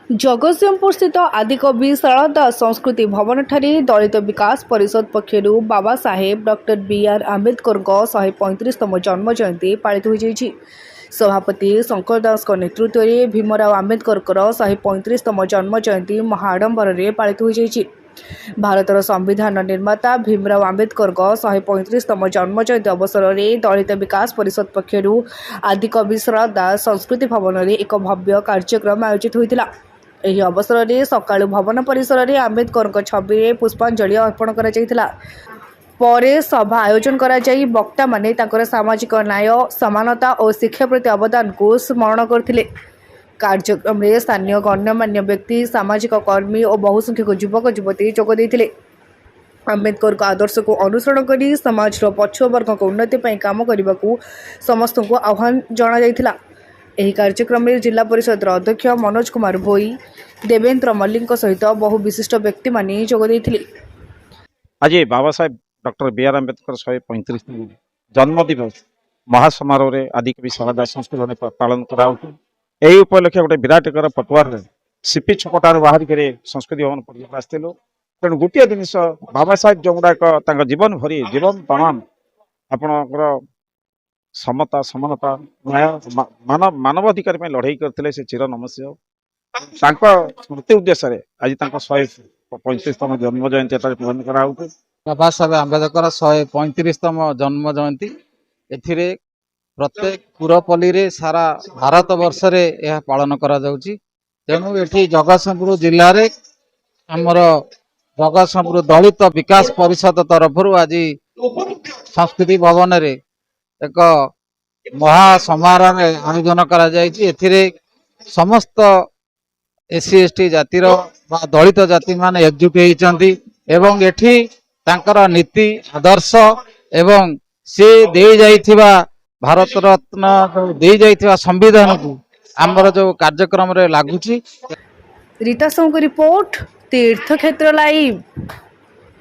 जगतसिंहपुर स्थित आदिकवि सारदा दास संस्कृति भवन ठारे दलित विकास परिषद पक्षर बाबा साहेब डॉक्टर बी.आर. आंबेडकर 135तम जन्म जयंती पालित हो। सभापति शंकर दास नेतृत्व में भीमराव आंबेडकर 135तम जन्म जयंती महाआडंबर पालित हो। भारतर संविधान निर्माता भीमराव आंबेडकर 135तम जन्म जयंती अवसर में दलित विकास परिषद पक्षर आदिकवि सारदा दास संस्कृति भवन में एक भव्य कार्यक्रम आयोजित होता। ଏହି ଅବସରରେ ସକାଳୁ ଭବନ ପରିସରରେ ଆମ୍ବେଦକରଙ୍କ ଛବିରେ ପୁଷ୍ପାଞ୍ଜଳି ଅର୍ପଣ କରାଯାଇଥିଲା। ପରେ ସଭା ଆୟୋଜନ କରାଯାଇ ବକ୍ତାମାନେ ତାଙ୍କର ସାମାଜିକ ନ୍ୟାୟ, ସମାନତା ଓ ଶିକ୍ଷା ପ୍ରତି ଅବଦାନକୁ ସ୍ମରଣ କରିଥିଲେ। କାର୍ଯ୍ୟକ୍ରମରେ ସ୍ଥାନୀୟ ଗଣ୍ୟମାନ୍ୟ ବ୍ୟକ୍ତି, ସାମାଜିକ କର୍ମୀ ଓ ବହୁ ସଂଖ୍ୟକ ଯୁବକ ଯୁବତୀ ଯୋଗ ଦେଇଥିଲେ। ଆମ୍ବେଦକରଙ୍କ ଆଦର୍ଶକୁ ଅନୁସରଣ କରି ସମାଜର ପଛୁଆ ବର୍ଗଙ୍କ ଉନ୍ନତି ପାଇଁ କାମ କରିବାକୁ ସମସ୍ତଙ୍କୁ ଆହ୍ୱାନ ଜଣାଯାଇଥିଲା। ଏହି କାର୍ଯ୍ୟକ୍ରମରେ जिला परिषद अध्यक्ष मनोज कुमार भोई, देवेंद्र मल्लिक सहित बहु विशिष्ट व्यक्ति माने जोग देथिले। आज बाबा साहेब डॉक्टर बी.आर. आंबेडकर 135 जन्म दिवस महासमारोह रे आदिकवि सारदा दास संस्कृति पालन कराउछु। एही उपलक्षे गोटे विराटकर पटुआर सीपी छकटार बाहर करे संस्कृति भवन परिसर आस्थिलु। तेणु गोटे जिनिस बाबा साहेब जो गुड़ाक जीवन भरी जीवन तमाम आपणकर समता, समानता, न्याय, मानवाधिकार लड़ाई करते से चिर नमस्य। स्मृति उद्देश्य आज 135तम जन्म जयंती पालन करा। बाबा साहेब आंबेडकर 135तम जन्म जयंती एथिरे प्रत्येक पुरपल्ली रे सारा भारत वर्ष रे यह पालन करा जाउची। तेणु एठी जगतसिंहपुर जिले रे हमर जगतसिंहपुर दलित विकास परिषद तरफ आज संस्कृति भवन रे एक महासमारोह आयोजन करा जायछि। एथिरे समस्त एससी एसटी जातिर बा दलित जाति माने एकजुट होइचंती एवं एठी तांकर नीति आदर्श एवं से दे जाइथिबा भारत रत्न दे जाइथिबा संविधान को हमर जो कार्यक्रम रे लागुछि। रीता सों को रिपोर्ट, तीर्थ क्षेत्र लाइव।